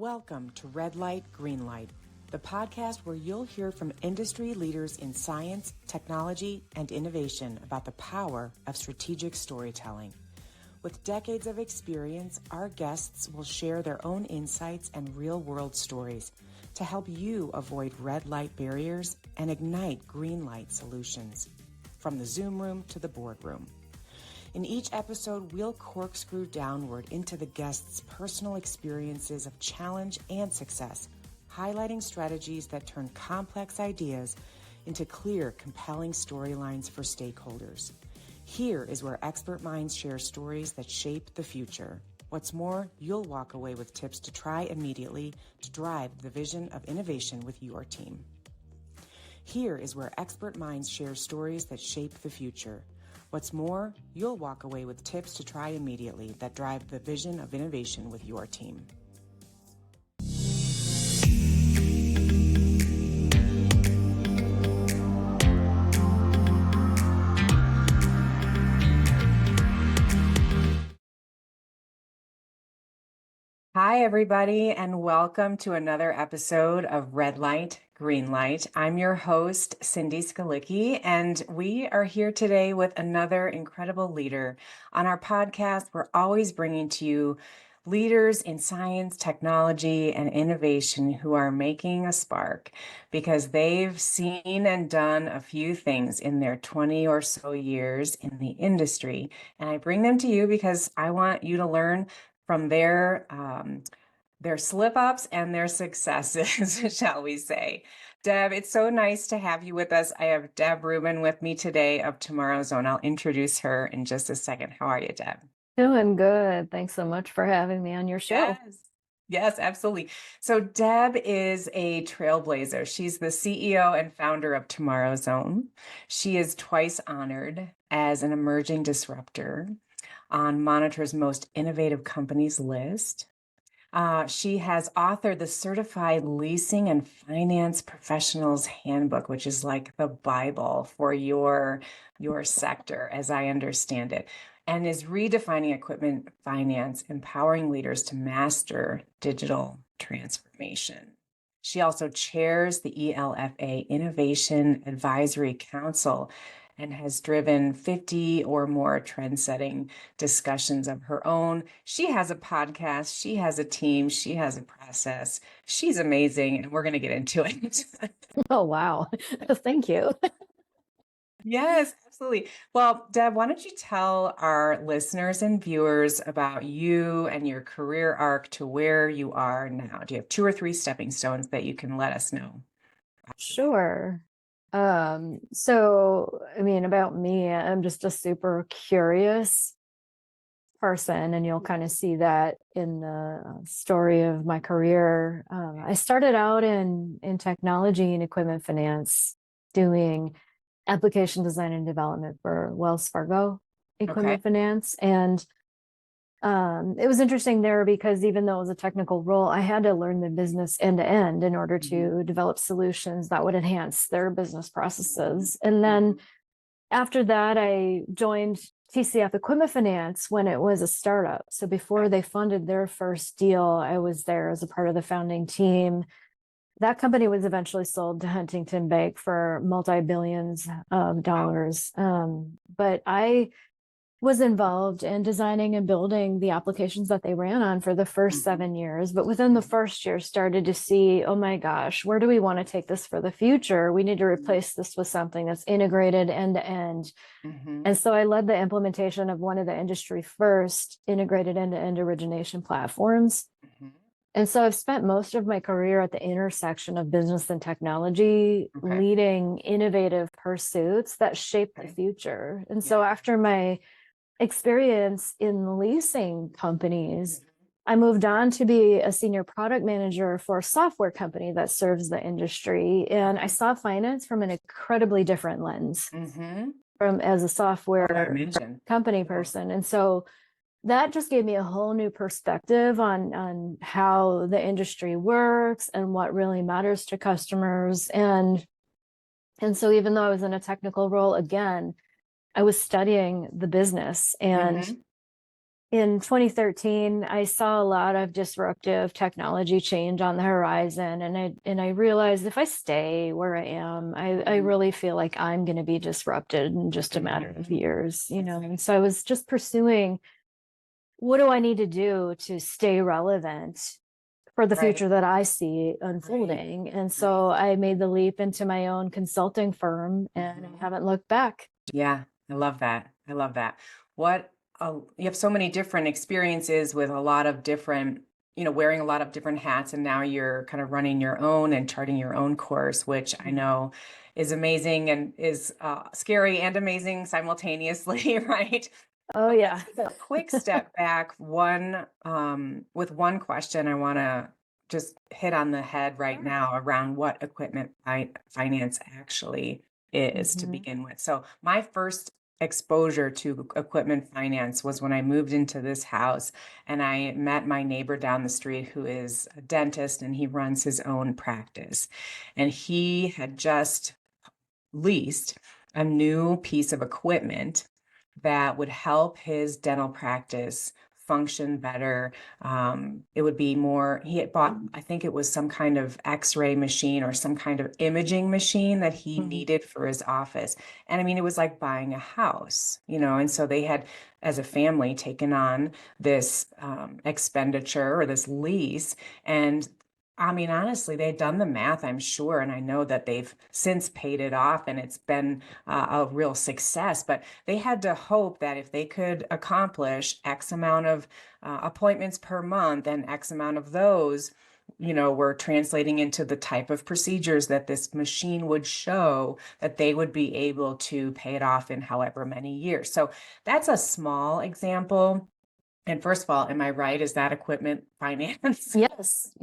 Welcome to Red Light, Green Light, the podcast where you'll hear from industry leaders in science, technology, and innovation about the power of strategic storytelling. With decades of experience, our guests will share their own insights and real-world stories to help you avoid red light barriers and ignite green light solutions, from the Zoom room to the boardroom. In each episode, we'll corkscrew downward into the guests' personal experiences of challenge and success, highlighting strategies that turn complex ideas into clear, compelling storylines for stakeholders. Here is where expert minds share stories that shape the future. What's more, you'll walk away with tips to try immediately to drive the vision of innovation with your team. Here is where expert minds share stories that shape the future. What's more, you'll walk away with tips to try immediately that drive the vision of innovation with your team. Hi, everybody, and welcome to another episode of Red Light, Green Light. I'm your host, Cindy Skalicki, and we are here today with another incredible leader. On our podcast, we're always bringing to you leaders in science, technology, and innovation who are making a spark because they've seen and done a few things in their 20 or so years in the industry. And I bring them to you because I want you to learn from their slip-ups and their successes, shall we say. Deb, it's so nice to have you with us. I have Deb Reuben with me today of Tomorrow Zone. I'll introduce her in just a second. How are you, Deb? Doing good. Thanks so much for having me on your show. Yes, absolutely. So Deb is a trailblazer. She's the CEO and founder of Tomorrow Zone. She is twice honored as an emerging disruptor on Monitor's Most Innovative Companies list. She has authored the Certified Leasing and Finance Professionals Handbook, which is like the Bible for your sector, as I understand it, and is redefining equipment finance, empowering leaders to master digital transformation. She also chairs the ELFA Innovation Advisory Council and has driven 50 or more trend-setting discussions of her own. She has a podcast, she has a team, she has a process. She's amazing, and we're going to get into it. Oh, wow. Thank you. Yes, absolutely. Well, Deb, why don't you tell our listeners and viewers about you and your career arc to where you are now? Do you have 2 or 3 stepping stones that you can let us know? Sure. About me, I'm just a super curious person, and you'll kind of see that in the story of my career. I started out in technology and equipment finance, doing application design and development for Wells Fargo equipment finance. And it was interesting there because even though it was a technical role, I had to learn the business end to end in order to develop solutions that would enhance their business processes. And then after that, I joined TCF Equipment Finance when it was a startup. So before they funded their first deal, I was there as a part of the founding team. That company was eventually sold to Huntington Bank for multi-billions of dollars. But I was involved in designing and building the applications that they ran on for the first 7 years. But within the first year, started to see, oh my gosh, where do we want to take this for the future? We need to replace this with something that's integrated end to end. And so I led the implementation of one of the industry first integrated end-to-end origination platforms. And so I've spent most of my career at the intersection of business and technology, leading innovative pursuits that shape the future. And so after my experience in leasing companies, I moved on to be a senior product manager for a software company that serves the industry. And I saw finance from an incredibly different lens from as a software company person. And so that just gave me a whole new perspective on how the industry works and what really matters to customers. And so even though I was in a technical role, again, I was studying the business and in 2013, I saw a lot of disruptive technology change on the horizon, and I realized if I stay where I am, I really feel like I'm going to be disrupted in just a matter of years, And so I was just pursuing, what do I need to do to stay relevant for the future that I see unfolding? And so I made the leap into my own consulting firm, and I haven't looked back. Yeah, I love that. I love that. What you have so many different experiences with a lot of different, wearing a lot of different hats, and now you're kind of running your own and charting your own course, which I know is amazing and is scary and amazing simultaneously, right? Oh, yeah. A quick step back, with one question I want to just hit on the head right now around what equipment finance actually is to begin with. So my first exposure to equipment finance was when I moved into this house, and I met my neighbor down the street who is a dentist, and he runs his own practice. And he had just leased a new piece of equipment that would help his dental practice function better. It would be more, he had bought, I think it was some kind of x-ray machine or some kind of imaging machine that he needed for his office. And I mean, it was like buying a house, and so they had, as a family, taken on this expenditure or this lease. And I mean, honestly, they've done the math, I'm sure, and I know that they've since paid it off, and it's been a real success. But they had to hope that if they could accomplish X amount of appointments per month, and X amount of those, were translating into the type of procedures that this machine would show, that they would be able to pay it off in however many years. So that's a small example. And first of all, am I right? Is that equipment finance? Yes.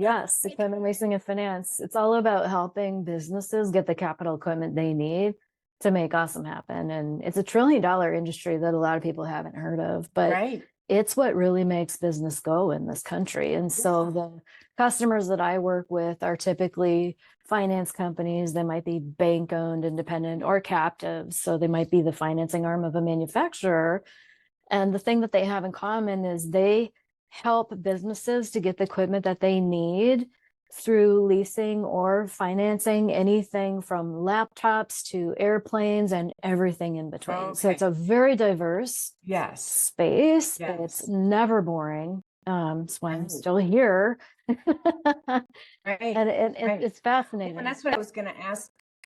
Equipment leasing and finance. It's all about helping businesses get the capital equipment they need to make awesome happen. And it's a $1 trillion industry that a lot of people haven't heard of, but it's what really makes business go in this country. And so the customers that I work with are typically finance companies. They might be bank owned, independent, or captive. So they might be the financing arm of a manufacturer. And the thing that they have in common is they help businesses to get the equipment that they need through leasing or financing anything from laptops to airplanes and everything in between. So it's a very diverse space. It's never boring. That's why I'm still here. And it's fascinating. And that's what I was going to ask.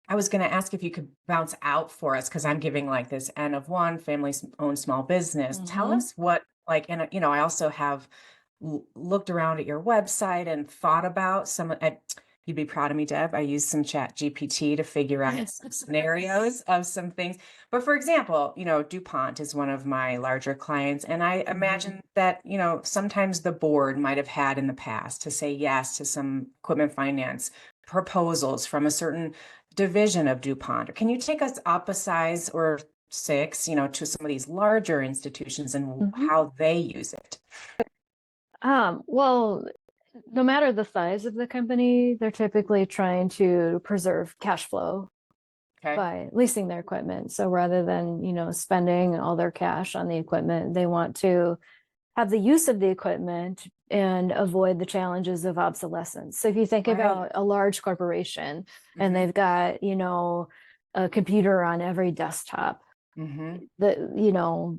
I was going to ask if you could bounce out for us, because I'm giving like this N of one, family-owned small business. Tell us what, and I also have looked around at your website and thought about some. You'd be proud of me, Deb. I used some Chat GPT to figure out some scenarios of some things. But for example, DuPont is one of my larger clients, and I imagine that sometimes the board might have had in the past to say yes to some equipment finance proposals from a certain division of DuPont. Can you take us up a size or 6, to some of these larger institutions and how they use it? Well, no matter the size of the company, they're typically trying to preserve cash flow by leasing their equipment. So rather than, spending all their cash on the equipment, they want to have the use of the equipment and avoid the challenges of obsolescence. So if you think about a large corporation and they've got, a computer on every desktop, the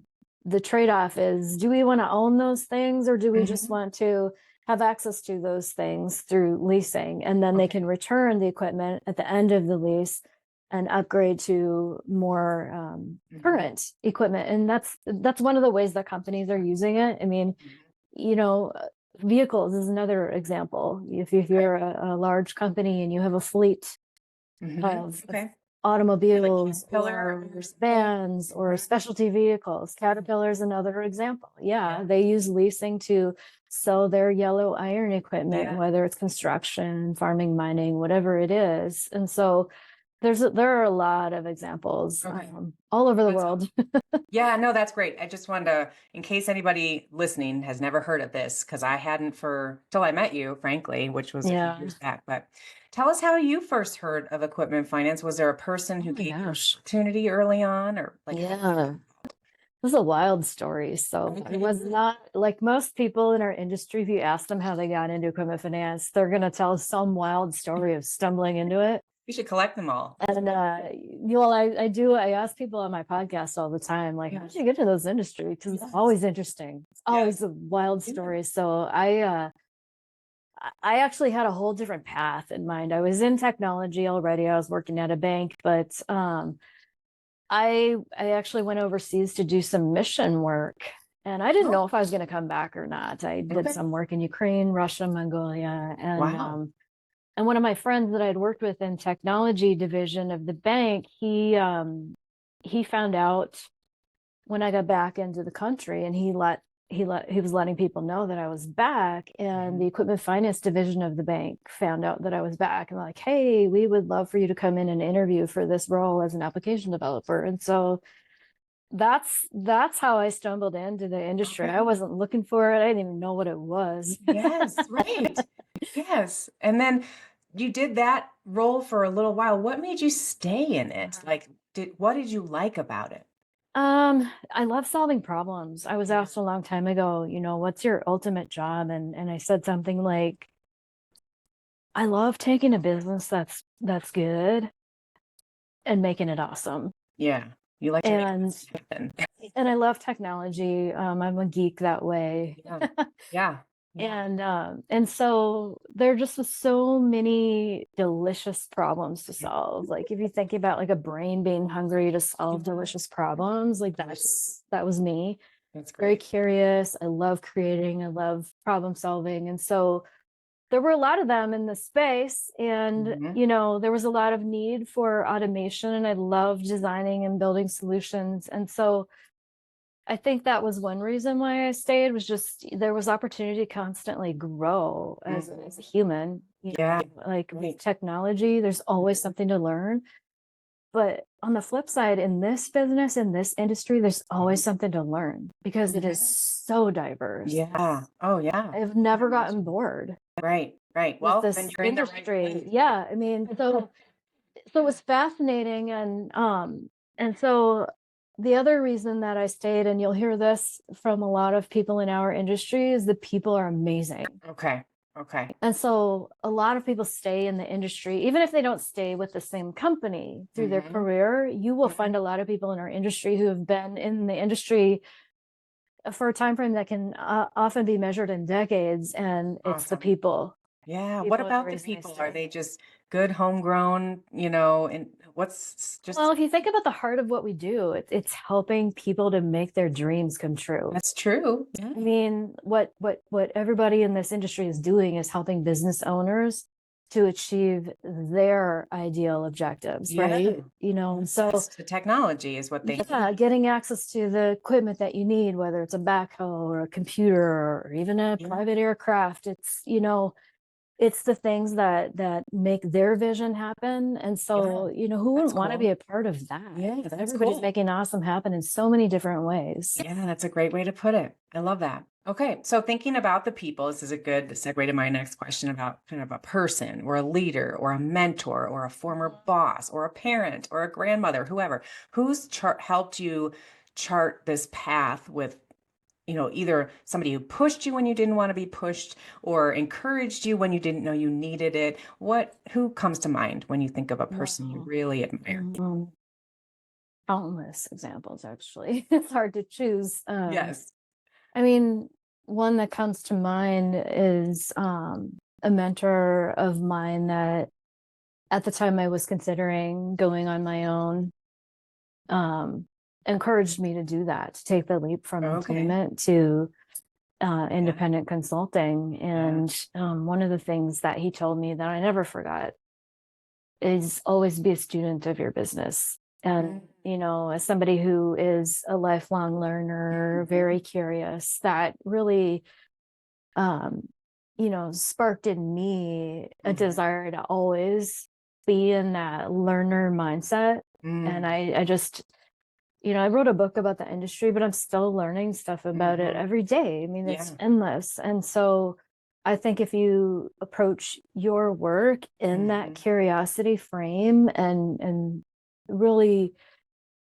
trade-off is, do we want to own those things, or do we just want to have access to those things through leasing? And then they can return the equipment at the end of the lease and upgrade to more current equipment. And that's one of the ways that companies are using it. I mean, vehicles is another example. If you're a large company and you have a fleet of automobiles or vans or specialty vehicles, Caterpillar is another example. They use leasing to sell their yellow iron equipment, whether it's construction, farming, mining, whatever it is. And so there are a lot of examples all over the world. No, that's great. I just wanted to, in case anybody listening has never heard of this, because I hadn't till I met you, frankly, which was a few years back. But tell us how you first heard of equipment finance. Was there a person who gave you an opportunity early on, or was a wild story. So it was not like most people in our industry. If you ask them how they got into equipment finance, they're going to tell some wild story of stumbling into it. You should collect them all. And I do. I ask people on my podcast all the time, like, how did you get into those industries? Because it's always interesting. It's always a wild story. So I actually had a whole different path in mind. I was in technology already. I was working at a bank, but I actually went overseas to do some mission work, and I didn't know if I was going to come back or not. I did some work in Ukraine, Russia, Mongolia, and one of my friends that I'd worked with in technology division of the bank, he found out when I got back into the country, and he was letting people know that I was back, and the equipment finance division of the bank found out that I was back, and like, hey, we would love for you to come in and interview for this role as an application developer. And so that's how I stumbled into the industry. I wasn't looking for it. I didn't even know what it was. Yes, right. Yes. And then you did that role for a little while. What made you stay in it? Like, what did you like about it? I love solving problems. I was asked a long time ago, what's your ultimate job? And I said something like, I love taking a business that's good and making it awesome. Yeah. You like to make it happen. And I love technology. I'm a geek that way. Yeah. And so there just was so many delicious problems to solve. Like if you think about like a brain being hungry to solve delicious problems, like that was me. That's great. Very curious. I love creating. I love problem solving. And so there were a lot of them in the space, and there was a lot of need for automation, and I loved designing and building solutions. And so I think that was one reason why I stayed, was just there was opportunity to constantly grow as a human. Like with technology, there's always something to learn. But on the flip side, in this business, in this industry, there's always something to learn because it is so diverse. Yeah. Oh, yeah. I've never gotten bored. Right. Well, then you're in the right place. Yeah. I mean, so it was fascinating. And so the other reason that I stayed, and you'll hear this from a lot of people in our industry, is the people are amazing. Okay. And so a lot of people stay in the industry, even if they don't stay with the same company through their career. You will find a lot of people in our industry who have been in the industry for a time frame that can often be measured in decades, and it's the people. Yeah. What about the people? Are they just good, homegrown, and what's just... Well, if you think about the heart of what we do, it's helping people to make their dreams come true. That's true. Yeah. I mean, what everybody in this industry is doing is helping business owners to achieve their ideal objectives, right? So the technology is what they getting access to the equipment that you need, whether it's a backhoe or a computer or even a private aircraft. It's the things that make their vision happen. And so, who wouldn't want to be a part of that? Yeah, everybody's making awesome happen in so many different ways. Yeah, that's a great way to put it. I love that. Okay, so thinking about the people, this is a good segue to my next question about kind of a person or a leader or a mentor or a former boss or a parent or a grandmother, whoever, who's helped you chart this path with, either somebody who pushed you when you didn't want to be pushed or encouraged you when you didn't know you needed it. Who comes to mind when you think of a person you really admire? Countless examples, actually. It's hard to choose. Yes. I mean, one that comes to mind is a mentor of mine that at the time I was considering going on my own, encouraged me to do that, to take the leap from employment to independent consulting. And one of the things that he told me that I never forgot is always be a student of your business. And, as somebody who is a lifelong learner, very curious, that really, sparked in me a desire to always be in that learner mindset. And I just, I wrote a book about the industry, but I'm still learning stuff about it every day. I mean, it's endless. And so I think if you approach your work in that curiosity frame and really,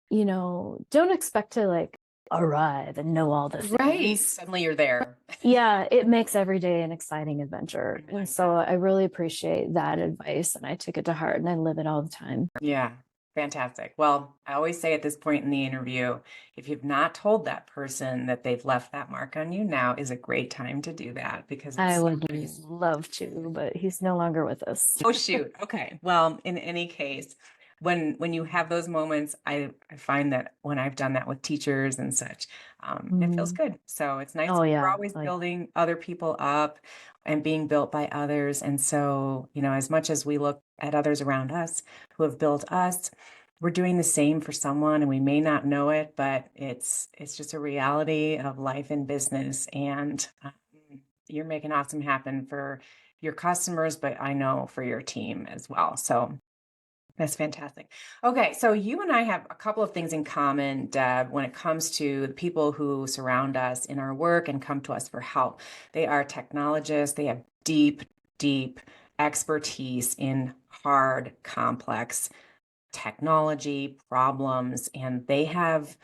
don't expect to arrive and know all the Right. things. Suddenly you're there. Yeah, it makes every day an exciting adventure. I like And so I really appreciate that advice, and I took it to heart and I live it all the time. Yeah. Fantastic. Well, I always say at this point in the interview, if you've not told that person that they've left that mark on you, now is a great time to do that because it's I so would nice. love to, but he's no longer with us. Oh, shoot. Okay. Well, in any case, when you have those moments, I find that when I've done that with teachers and such, it feels Mhm. good. So it's nice. Oh We're yeah. always Oh, yeah. building other people up and being built by others. And so, as much as we look at others around us who have built us, we're doing the same for someone and we may not know it, but it's just a reality of life and business. And you're making awesome happen for your customers, but I know for your team as well. So that's fantastic. Okay, so you and I have a couple of things in common, Deb, when it comes to the people who surround us in our work and come to us for help. They are technologists, they have deep, deep expertise in hard, complex technology problems, and they have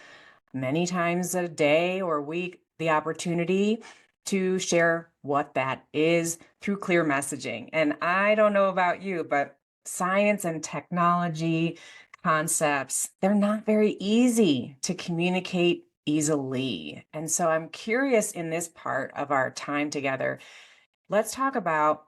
many times a day or week the opportunity to share what that is through clear messaging. And I don't know about you, but science and technology concepts, they're not very easy to communicate easily. And so I'm curious in this part of our time together, let's talk about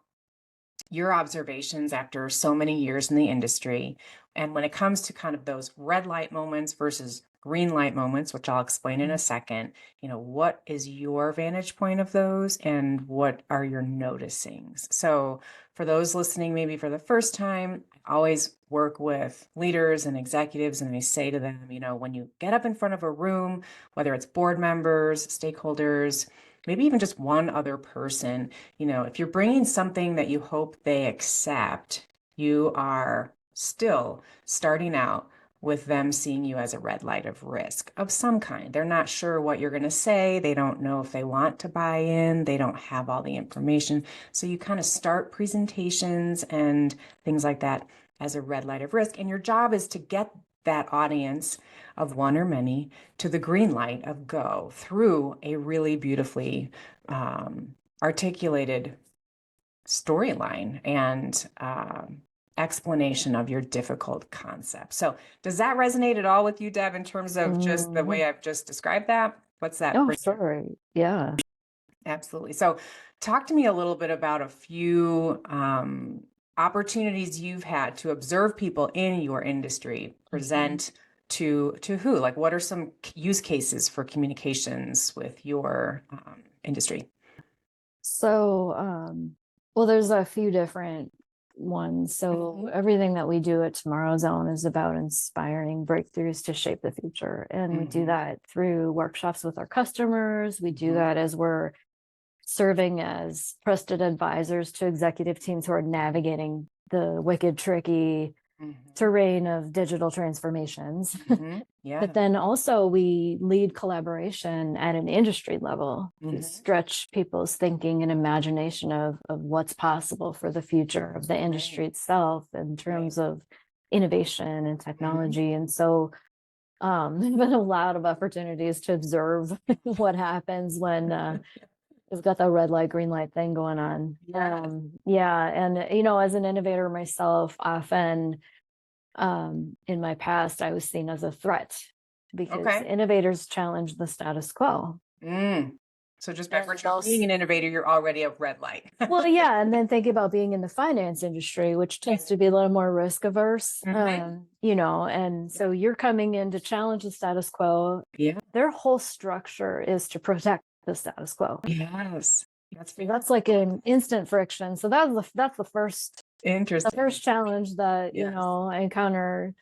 your observations after so many years in the industry. And when it comes to kind of those red light moments versus green light moments, which I'll explain in a second, what is your vantage point of those and what are your noticings? So for those listening, maybe for the first time, I always work with leaders and executives and I say to them, when you get up in front of a room, whether it's board members, stakeholders, maybe even just one other person, if you're bringing something that you hope they accept, you are still starting out with them seeing you as a red light of risk of some kind. They're not sure what you're going to say. They don't know if they want to buy in. They don't have all the information. So you kind of start presentations and things like that as a red light of risk. And your job is to get that audience of one or many to the green light of go through a really beautifully articulated storyline and explanation of your difficult concept. So does that resonate at all with you, Deb, in terms of just the way I've just described that? What's that? Oh, sure. Yeah. Absolutely. So talk to me a little bit about a few opportunities you've had to observe people in your industry present to who? Like what are some use cases for communications with your industry? So, well, there's a few different ones. So everything that we do at Tomorrow's Own is about inspiring breakthroughs to shape the future. And we do that through workshops with our customers. We do that as we're serving as trusted advisors to executive teams who are navigating the wicked, tricky terrain of digital transformations. Yeah. But then also we lead collaboration at an industry level to stretch people's thinking and imagination of what's possible for the future of the industry itself in terms of innovation and technology. And so there's been a lot of opportunities to observe what happens when we've got the red light, green light thing going on. Yeah. And, as an innovator myself, often in my past, I was seen as a threat because innovators challenge the status quo. So just by virtue of being an innovator, you're already a red light. Well, yeah. And then think about being in the finance industry, which tends to be a little more risk averse, and so you're coming in to challenge the status quo. Yeah. Their whole structure is to protect the status quo. Yes. That's like an instant friction. So that's the first challenge that I encounter.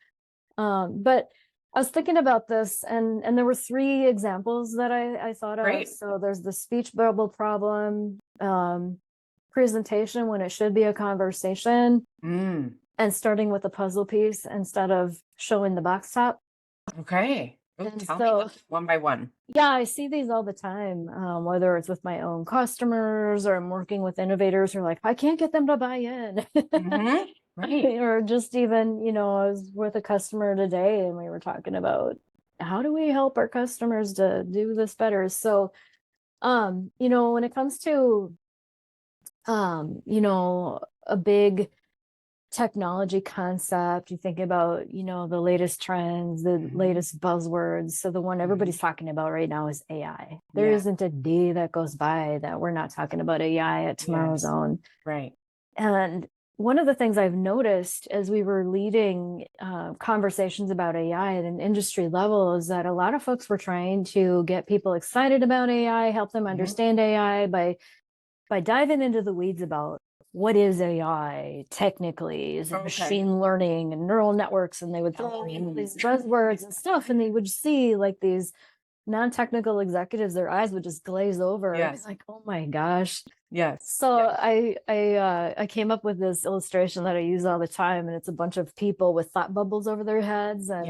But I was thinking about this, and there were three examples that I thought of. So there's the speech bubble problem, presentation when it should be a conversation, and starting with a puzzle piece instead of showing the box top. Okay. Tell me one by one. Yeah, I see these all the time, whether it's with my own customers or I'm working with innovators who are like, I can't get them to buy in. Or just even, I was with a customer today and we were talking about how do we help our customers to do this better? So, when it comes to, a big technology concept, you think about, the latest trends, the latest buzzwords. So the one everybody's talking about right now is AI. There isn't a day that goes by that we're not talking about AI at Tomorrow's Own. Right. And one of the things I've noticed as we were leading conversations about AI at an industry level is that a lot of folks were trying to get people excited about AI, help them understand AI by diving into the weeds about what is AI technically, is it machine learning and neural networks, and they would throw in these buzzwords and stuff, and they would see like these non-technical executives, their eyes would just glaze over. It's like, oh my gosh. So I came up with this illustration that I use all the time, and it's a bunch of people with thought bubbles over their heads, and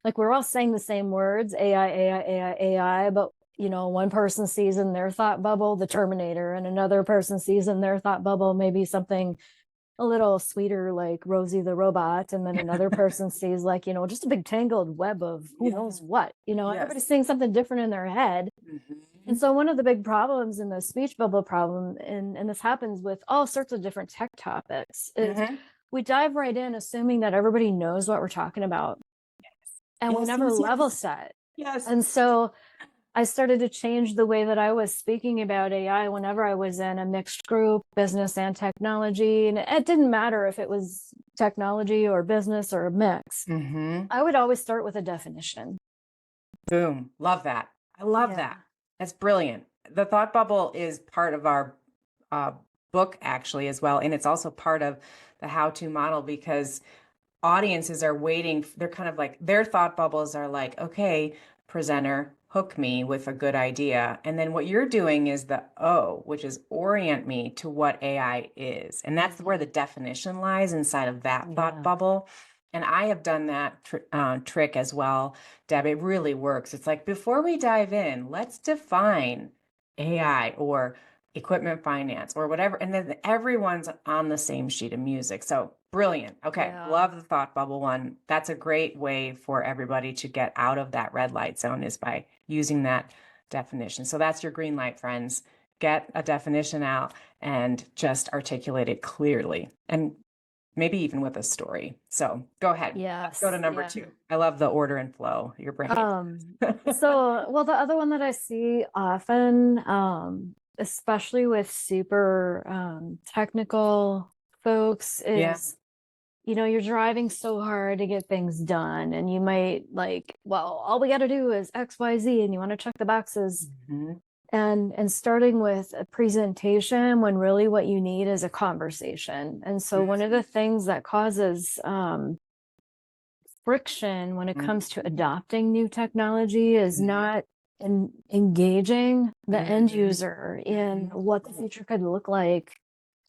like we're all saying the same words, AI, AI, AI, AI, but one person sees in their thought bubble the Terminator, and another person sees in their thought bubble maybe something a little sweeter like Rosie the robot, and then another person sees like, just a big tangled web of who knows what, everybody's seeing something different in their head. And so one of the big problems in the speech bubble problem, and this happens with all sorts of different tech topics, is we dive right in assuming that everybody knows what we're talking about, and we never level set. And so I started to change the way that I was speaking about AI whenever I was in a mixed group, business and technology. And it didn't matter if it was technology or business or a mix. I would always start with a definition. Boom. Love that. I love that. That's brilliant. The thought bubble is part of our book actually as well. And it's also part of the how-to model, because audiences are waiting. They're kind of like, their thought bubbles are like, okay, presenter, hook me with a good idea. And then what you're doing is the O, which is orient me to what AI is. And that's where the definition lies inside of that thought bubble. And I have done that trick as well, Deb. It really works. It's like, before we dive in, let's define AI or equipment finance or whatever. And then everyone's on the same sheet of music. So brilliant. Okay. Love the thought bubble one. That's a great way for everybody to get out of that red light zone, is by using that definition. So that's your green light, friends. Get a definition out and just articulate it clearly, and maybe even with a story. So go ahead. Let's go to number 2. I love the order and flow, your brain. Well, the other one that I see often, especially with super technical folks, is you're driving so hard to get things done, and you might like, well, all we got to do is XYZ, and you want to check the boxes. And starting with a presentation when really what you need is a conversation. And so one of the things that causes friction when it comes to adopting new technology is not engaging the end user in what the future could look like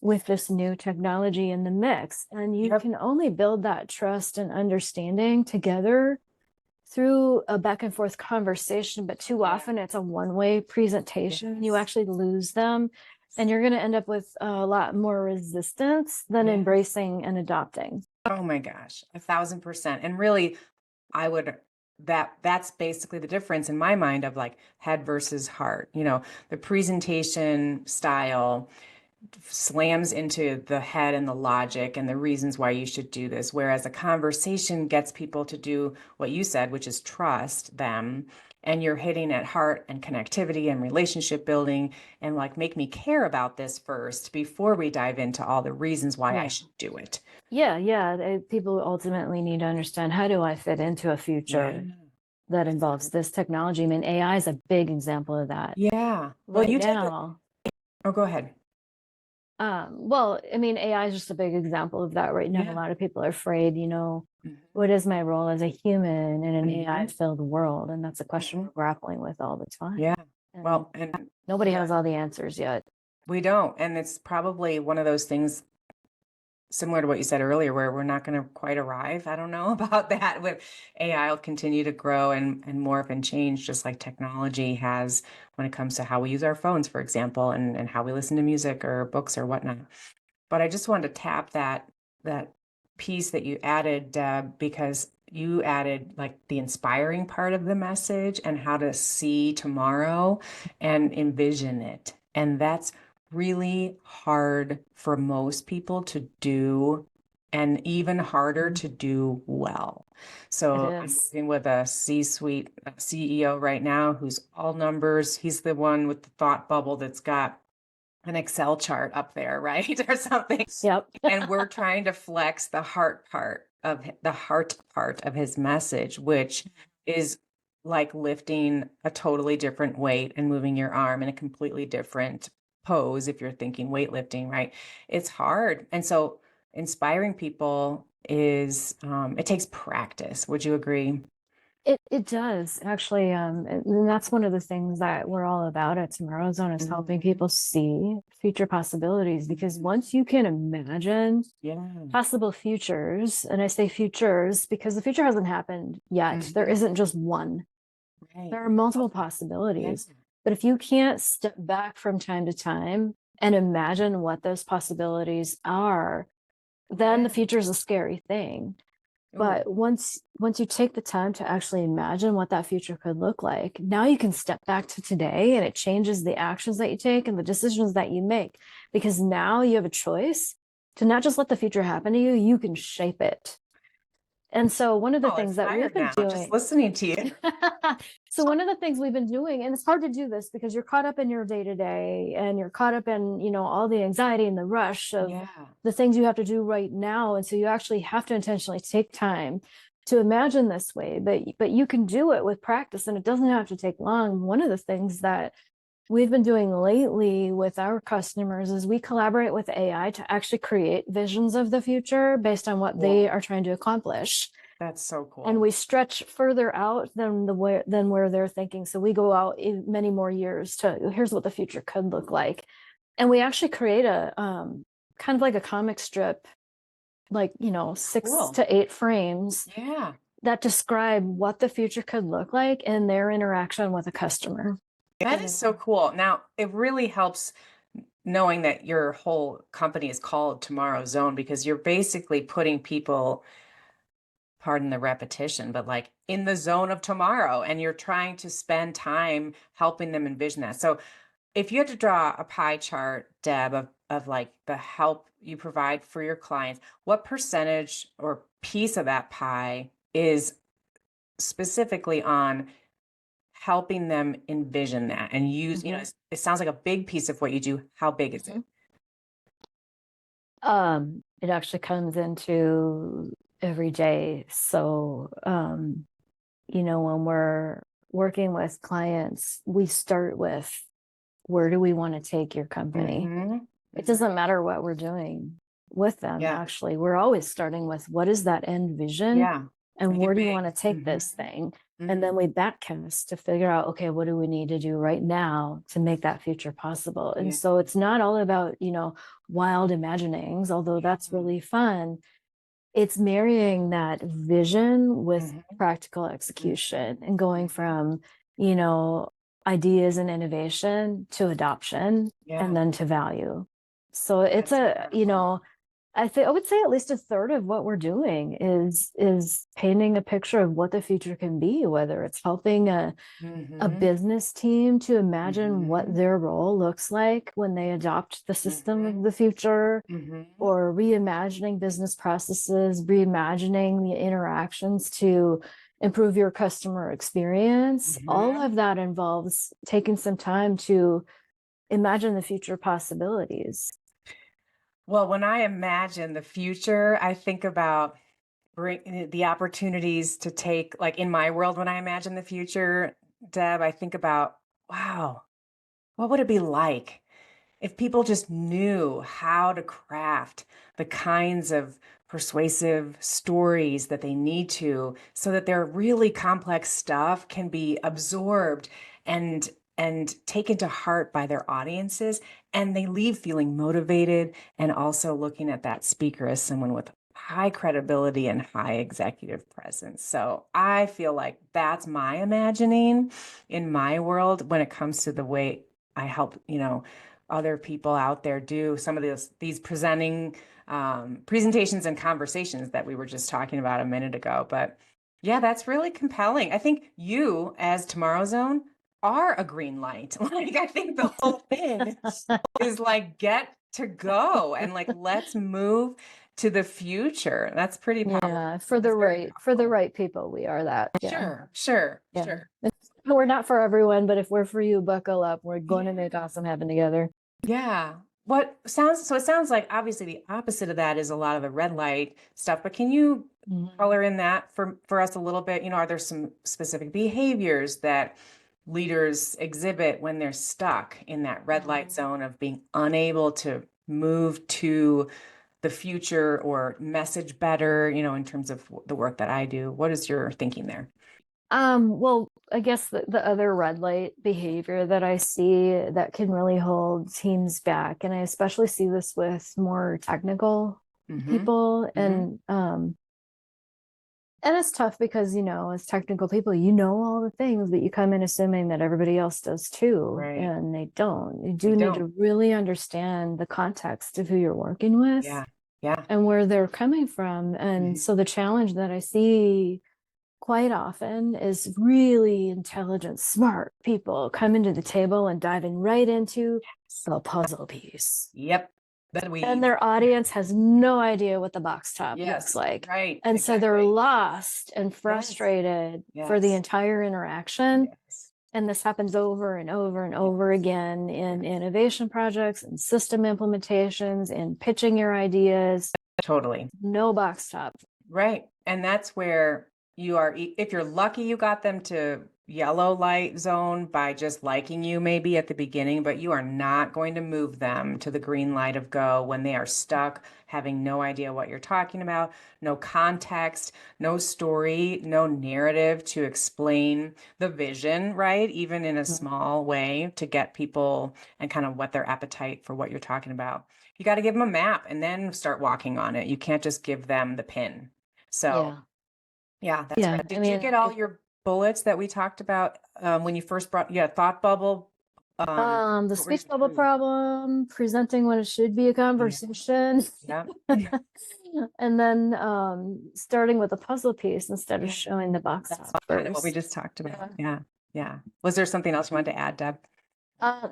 with this new technology in the mix. And you can only build that trust and understanding together through a back and forth conversation, but too often it's a one-way presentation. You actually lose them, and you're going to end up with a lot more resistance than embracing and adopting. Oh my gosh, 1,000%. And really, that's basically the difference in my mind of like head versus heart. The presentation style slams into the head and the logic and the reasons why you should do this, whereas a conversation gets people to do what you said, which is trust them, and you're hitting at heart and connectivity and relationship building, and like, make me care about this first before we dive into all the reasons why I should do it. People ultimately need to understand, how do I fit into a future that involves this technology? I mean, AI is a big example of that. Well, go ahead. Well, I mean, AI is just a big example of that right now. A lot of people are afraid, what is my role as a human in an AI-filled world? And that's a question we're grappling with all the time. And nobody has all the answers yet. We don't. And it's probably one of those things similar to what you said earlier, where we're not going to quite arrive. I don't know about that. With AI will continue to grow and morph and change, just like technology has when it comes to how we use our phones, for example, and how we listen to music or books or whatnot. But I just wanted to tap that piece that you added, because you added like the inspiring part of the message and how to see tomorrow and envision it. And that's really hard for most people to do, and even harder to do well. It So I'm is. working with a C-suite CEO right now who's all numbers. He's the one with the thought bubble that's got an Excel chart up there, right? Or something. Yep. And we're trying to flex the heart part of his message, which is like lifting a totally different weight and moving your arm in a completely different pose if you're thinking weightlifting, right? It's hard. And so inspiring people is it takes practice. Would you agree? It does actually, and that's one of the things that we're all about at Tomorrow Zone is helping Mhm. people see future possibilities. Because once you can imagine Yeah. possible futures, and I say futures because the future hasn't happened yet. There Mhm. isn't just one. Right. There are multiple Yeah. possibilities. But if you can't step back from time to time and imagine what those possibilities are, then the Yeah. future is a scary thing. Ooh. But once you take the time to actually imagine what that future could look like, now you can step back to today and it changes the actions that you take and the decisions that you make, because now you have a choice to not just let the future happen to you, you can shape it. And so one of the Oh, things that we've inspired been now, just doing, listening to you. so one of the things we've been doing, and it's hard to do this because you're caught up in your day to day and you're caught up in, all the anxiety and the rush of Yeah. the things you have to do right now. And so you actually have to intentionally take time to imagine this way, but you can do it with practice and it doesn't have to take long. One of the things that we've been doing lately with our customers is we collaborate with AI to actually create visions of the future based on what they Cool. are trying to accomplish. That's so And cool. we stretch further out than where they're thinking. So we go out many more years to here's what the future could look like. And we actually create a kind of like a comic strip, like, 6 Cool. to 8 frames Yeah. that describe what the future could look like in their interaction with a customer. That is so cool. Now, it really helps knowing that your whole company is called Tomorrow Zone because you're basically putting people, pardon the repetition, but like in the zone of tomorrow, and you're trying to spend time helping them envision that. So if you had to draw a pie chart, Deb, of like the help you provide for your clients, what percentage or piece of that pie is specifically on helping them envision that and use, Mhm. it sounds like a big piece of what you do. How big is it? Mhm. It actually comes into every day. So, when we're working with clients, we start with where do we want to take your company? Mm-hmm. It Mm-hmm. doesn't matter what we're doing with them, Yeah. actually. We're always starting with what is that end vision Yeah. and Make it where do you big. want to take Mm-hmm. this thing? And Mm-hmm. then we backcast to figure out, okay, what do we need to do right now to make that future possible? And Yeah. so it's not all about, wild imaginings, although that's Yeah. really fun. It's marrying that vision with Mm-hmm. practical Mm-hmm. execution and going Mm-hmm. from, you know, ideas and innovation to adoption and Yeah. then to value. So it's That's a, incredible. I think I would say at least a third of what we're doing is painting a picture of what the future can be, whether it's helping a Mm-hmm. business team to imagine what Mm-hmm. their role looks like when they adopt the system of Mm-hmm. the future, Mm-hmm. or reimagining business processes, reimagining the interactions to improve your customer experience. All Mm-hmm. of that involves taking some time to imagine the future possibilities. Well, when I imagine the future, I think about the opportunities to take, like in my world, when I imagine the future, Deb, I think about, wow, what would it be like if people just knew how to craft the kinds of persuasive stories that they need to so that their really complex stuff can be absorbed and taken to heart by their audiences, and they leave feeling motivated and also looking at that speaker as someone with high credibility and high executive presence. So I feel like that's my imagining in my world when it comes to the way I help, other people out there do some of these presenting presentations and conversations that we were just talking about a minute ago. But Yeah, that's really compelling. I think you, as Tomorrow Zone, are a green light. Like, I think the whole thing is like, get to go and like, let's move to the future. That's pretty powerful. Yeah, That's very for the powerful. right people, we are that. Yeah. Sure, sure, Yeah. sure. We're not for everyone, but if we're for you, buckle up. We're going to make Yeah. awesome happen together. Yeah. It sounds like obviously the opposite of that is a lot of the red light stuff, but can you Mhm. color in that for us a little bit? Are there some specific behaviors that leaders exhibit when they're stuck in that red light zone of being unable to move to the future or message better, in terms of the work that I do? What is your thinking there? Well, I guess the other red light behavior that I see that can really hold teams back, and I especially see this with more technical Mm-hmm. people, Mm-hmm. and it's tough because, as technical people, all the things, but you come in assuming that everybody else does too, Right. and they don't. You They do need don't. to really understand the context of who you're working with Yeah. Yeah. and where they're coming from. And Mhm. so the challenge that I see quite often is really intelligent, smart people coming to the table and diving right into the puzzle piece. Yep. The And weeds. their audience has no idea what the box top looks Yes. like. Right. And so they're Exactly. lost and Yes. frustrated for the Yes. entire interaction. Yes. And this happens over and over and over Yes. again in innovation projects and system implementations and pitching your ideas. Totally. No box top. Right. And that's where you are. If you're lucky, you got them to yellow light zone by just liking you maybe at the beginning, but you are not going to move them to the green light of go when they are stuck, having no idea what you're talking about, no context, no story, no narrative to explain the vision, right? Even in a small way to get people and kind of what their appetite for what you're talking about. You got to give them a map and then start walking on it. You can't just give them the pin. So, Yeah. yeah, that's Yeah. right. I Did you mean, get all your bullets that we talked about when you first brought, yeah, thought bubble? the What were speech your bubble three? problem, presenting what it should be a Yeah, conversation. yeah, And then starting with a puzzle piece instead of yeah. showing the box That's top kind of what we first. just talked about. Yeah. Yeah, yeah. Was there something else you wanted to add, Deb?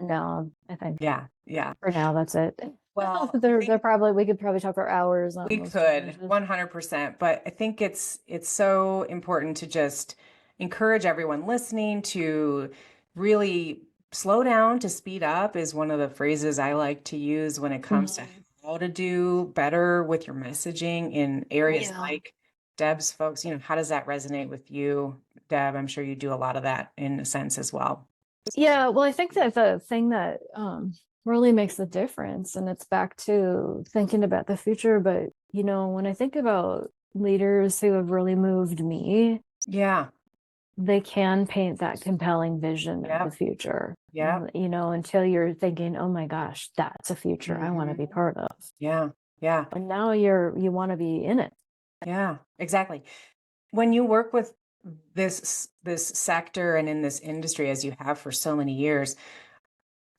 No, I think Yeah, yeah. for now that's it. Well, I They're think probably we could probably talk for hours on we those could challenges. 100%, but I think it's so important to just encourage everyone listening to really slow down to speed up is one of the phrases I like to use when it comes to how to do better with your messaging in areas Yeah. like Deb's folks. How does that resonate with you, Deb? I'm sure you do a lot of that in a sense as well. Yeah, well, I think that the thing that really makes the difference, and it's back to thinking about the future, but when I think about leaders who have really moved me, Yeah. they can paint that compelling vision of the Yep. future. Yep. Until you're thinking, oh my gosh, that's a future I want to be Mhm. part of. Yeah. Yeah. And now you want to be in it. Yeah. Exactly. When you work with this sector and in this industry as you have for so many years,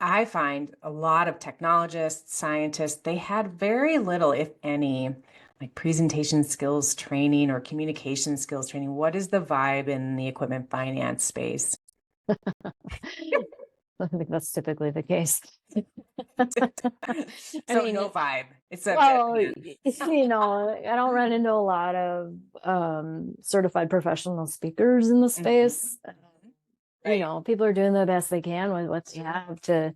I find a lot of technologists, scientists, they had very little, if any, like presentation skills training or communication skills training. What is the vibe in the equipment finance space? I think that's typically the case. I So mean, no vibe. It's a well, dead I don't run into a lot of certified professional speakers in the man. Mhm. space. Right. People are doing the best they can with what they have to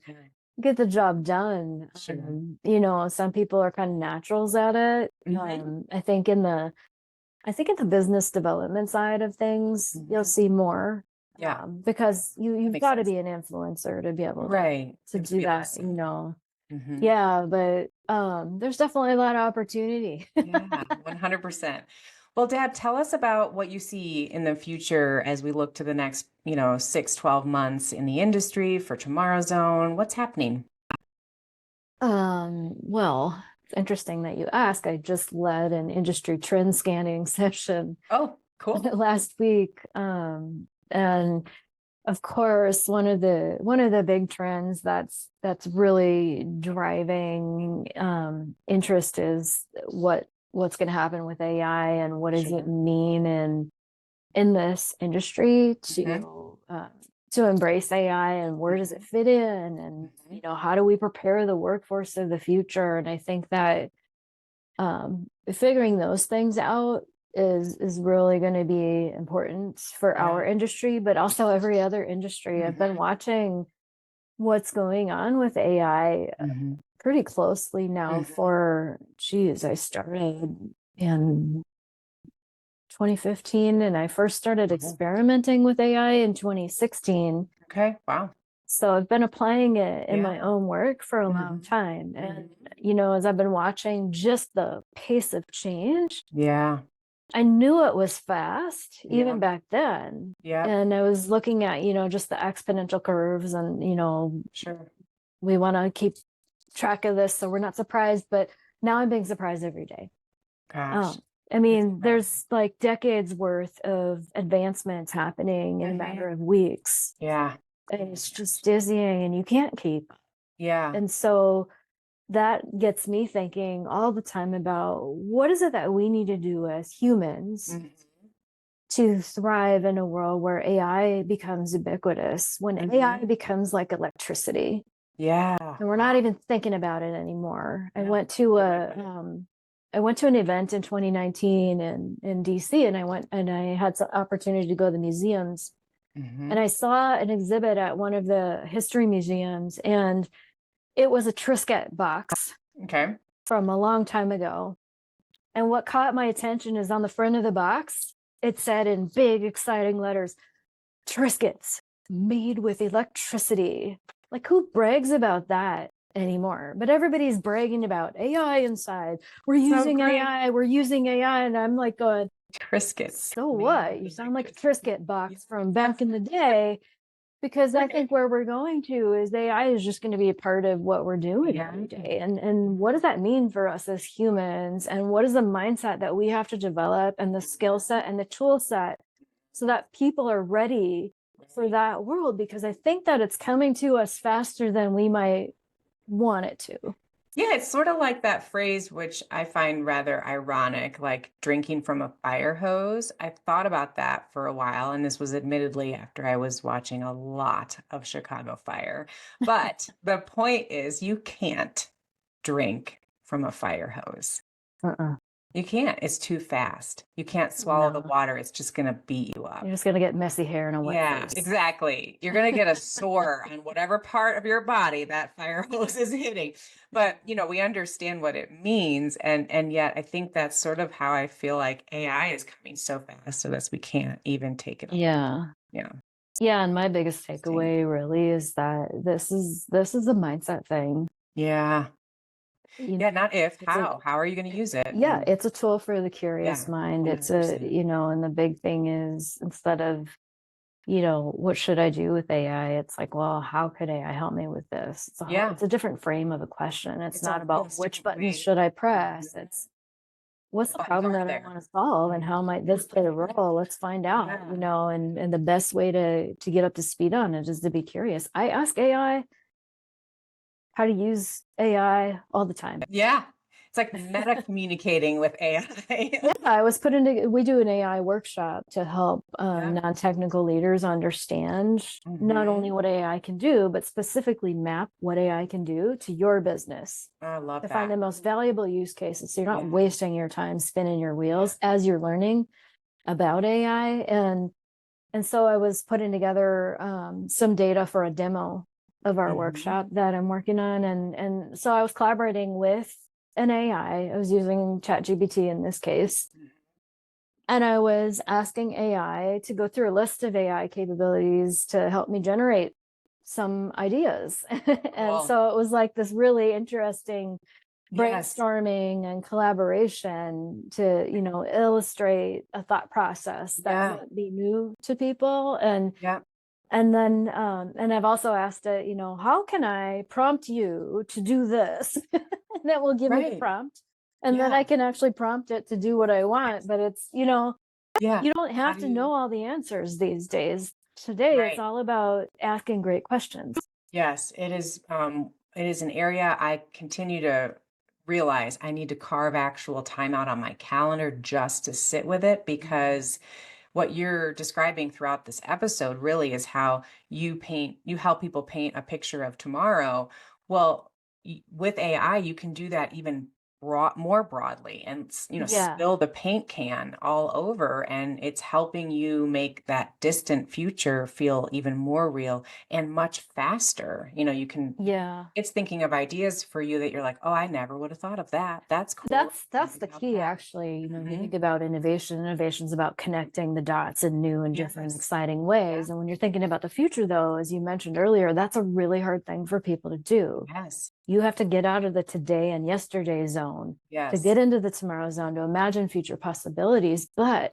get the job done. Sure. Some people are kind of naturals at it. Mhm. I think in the business development side of things, you'll Mhm. see more Yeah, because that you've makes got to sense. be an influencer to be able Right. to You have to do be a that, listener. Hmm. Yeah, but there's definitely a lot of opportunity. Yeah, 100%. Well, Dad, tell us about what you see in the future as we look to the next, 6, 12 months in the industry for Tomorrow Zone. What's happening? Well, it's interesting that you ask. I just led an industry trend scanning session Oh, cool. last week. And of course, one of the big trends that's really driving interest is what's going to happen with AI and what does it Sure. mean in in this industry Mhm. to embrace AI, and where does it fit in, and how do we prepare the workforce of the future? And I think that figuring those things out is really going to be important for Yeah. our industry, but also every other industry. I've been watching what's going on with AI Mhm. pretty closely now Mhm. for, geez, I started in 2015 and I first started experimenting with AI in 2016. Okay. Wow. So I've been applying it in my Yeah. own work for a long time. And, as I've been watching just the pace of change, Yeah. I knew it was fast Yeah. even back then. Yeah. And I was looking at, just the exponential curves and, Sure. we want to keep track of this so we're not surprised. But now I'm being surprised every day. Gosh. I It's mean, incredible. there's like decades worth of advancements happening in a matter of weeks. Yeah. And it's just dizzying and you can't keep up. Yeah. And so that gets me thinking all the time about what is it that we need to do as humans Mhm. to thrive in a world where AI becomes ubiquitous, when AI becomes like electricity Yeah. and we're not even thinking about it anymore. Yeah. I went to an event in 2019 in DC, and I had some opportunity to go to the museums, and I saw an exhibit at one of the history museums, and it was a Trisket box Okay. from a long time ago. And what caught my attention is on the front of the box, it said in big, exciting letters, Triscuits made with electricity. Like, who brags about that anymore? But everybody's bragging about AI inside. We're using great. AI, we're using AI. And I'm like going, Triscuits. so what? You sound like a Triscuit box from back in the day. Because I think where we're going to is AI is just going to be a part of what we're doing every day. And what does that mean for us as humans? And what is the mindset that we have to develop, and the skill set and the tool set, so that people are ready for that world? Because I think that it's coming to us faster than we might want it to. Yeah, it's sort of like that phrase, which I find rather ironic, like drinking from a fire hose. I've thought about that for a while, and this was admittedly after I was watching a lot of Chicago Fire. But the point is, you can't drink from a fire hose. Uh-uh. You can't. It's too fast. You can't swallow the No, water. It's just going to beat you you're up. just going to get messy hair and a wet Yeah, face. exactly. You're going to get a sore on whatever part of your body that fire hose is hitting. But, we understand what it means, and yet I think that's sort of how I feel like AI is coming so fast so that we can't even take it on. Yeah. Yeah. Yeah, and my biggest Interesting. takeaway really is that this is a mindset thing. Yeah. You Yeah, not if, it's a how. How are you going to use it? Yeah, And it's a tool for the yeah, curious mind. It's a, 100%. and the big thing is, instead of, what should I do with AI? It's like, well, how could AI help me with this? Yeah. It's a different frame of a question. It's It's a not about holistic which buttons way. should I Mhm. press. It's what's What the buttons problem are that I there? want to solve, and how might this play a role? Let's find out, Yeah. and the best way to get up to speed on it is to be curious. I ask AI how to use AI all the time. Yeah. It's like meta communicating with AI. Yeah, we do an AI workshop to help Yeah. non-technical leaders understand not only Mhm. what AI can do, but specifically map what AI can do to your business I love to find the that. most valuable use cases. So you're not Yeah. wasting your time spinning your wheels as you're learning about AI. And so I was putting together some data for a demo of our Mhm. workshop that I'm working on. And so I was collaborating with an AI. I was using ChatGPT in this case. And I was asking AI to go through a list of AI capabilities to help me generate some ideas. And Cool. so it was like this really interesting Yes. brainstorming and collaboration to, illustrate a thought process that Yeah. might be new to people. Yeah. And I've also asked it, how can I prompt you to do this? And it will give me the Right. prompt. And then Yeah. I can actually prompt it to do what I want. But it's, Yeah. you don't How have do to you? know all the answers these days. Today, it's Right. all about asking great questions. Yes, it is. It is an area I continue to realize I need to carve actual time out on my calendar just to sit with it because what you're describing throughout this episode really is how you help people paint a picture of tomorrow. Well, with AI, you can do that even more broadly and, Yeah. spill the paint can all over. And it's helping you make that distant future feel even more real and much faster. You can, Yeah. it's thinking of ideas for you that you're like, oh, I never would have thought of that. That's cool. That's the Think about key, that. actually. You Mhm. think about innovation. Innovation's about connecting the dots in new and different, Yes. exciting ways. And when you're thinking about the future, though, as you mentioned earlier, that's a really hard thing for people to do. Yes. You have to get out of the today and yesterday zone to Yes. get into the tomorrow zone to imagine future possibilities. But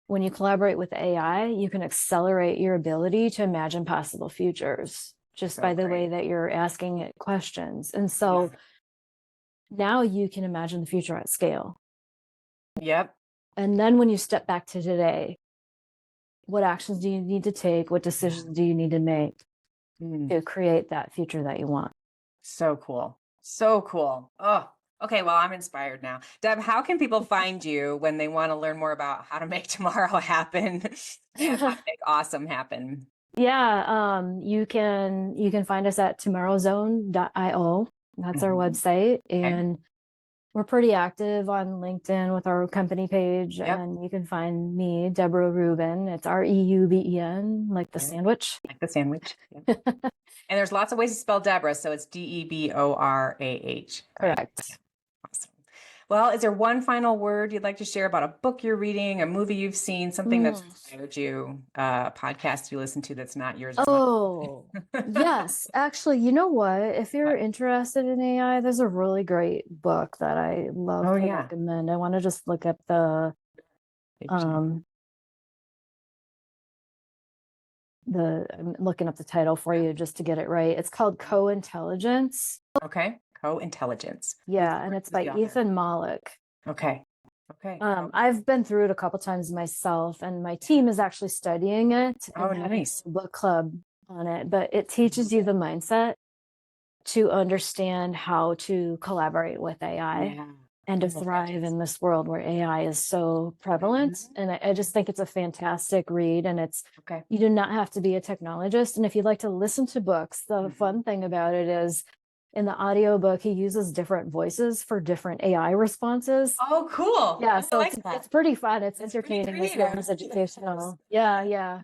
when you collaborate with AI, you can accelerate your ability to imagine possible futures just So by the way great. that you're asking it questions. And so now you can imagine the future at scale. Yep. And then when you step back to today, what actions do you need to take? What decisions do you need to make Mm. to create that future that you want? So cool. So cool. Oh, okay. Well, I'm inspired now. Deb, how can people find you when they want to learn more about how to make tomorrow happen and how to make awesome happen? Yeah, you can find us at tomorrowzone.io. That's our Mhm. website. Okay. And we're pretty active on LinkedIn with our company page. Yep. And you can find me, Deborah Reuben. It's Reuben, like the Yep. sandwich. Like the sandwich. Yep. And there's lots of ways to spell Deborah. So it's Deborah, right? Correct. Awesome. Well, is there one final word you'd like to share about a book you're reading, a movie you've seen, something that's Mm. inspired you, a podcast you listen to that's not yours as much? Oh, yes. Actually, you know what? If you're What? interested in AI, there's a really great book that I love Oh, to yeah. recommend. I want to just look up the um I'm looking up the title for you just to get it right. It's called Co-Intelligence. Okay. Co-intelligence. Yeah, and it's Who's by the author? Ethan Malik. Okay. Okay. I've been through it a couple times myself, and my team is actually studying it Oh, and having nice. a book club on it. But it teaches you the mindset to understand how to collaborate with AI Yeah. and to Oh, that thrive is. in this world where AI is so prevalent. Mhm. And I just think it's a fantastic read. And Okay. you do not have to be a technologist. And if you like to listen to books, the Mhm. fun thing about it is in the audiobook, he uses different voices for different AI responses. Oh, cool. Yeah, I so like it's that. pretty fun. It's It's pretty entertaining as well creative. as educational. Yeah, yeah.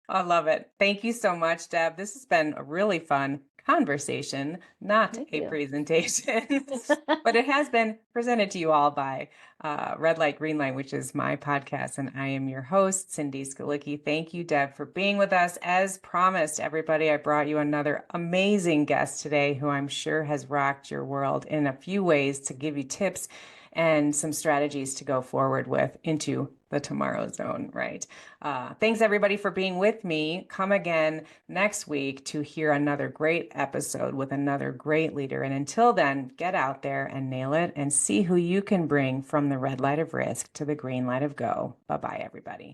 I love it. Thank you so much, Deb. This has been a really fun conversation, not Thank a you. presentation, but it has been presented to you all by Red Light, Green Light, which is my podcast. And I am your host, Cindy Skalicki. Thank you, Deb, for being with us. As promised, everybody, I brought you another amazing guest today who I'm sure has rocked your world in a few ways to give you tips and some strategies to go forward with into the tomorrow zone, right? Thanks everybody for being with me. Come again next week to hear another great episode with another great leader. And until then, get out there and nail it and see who you can bring from the red light of risk to the green light of go. Bye-bye, everybody.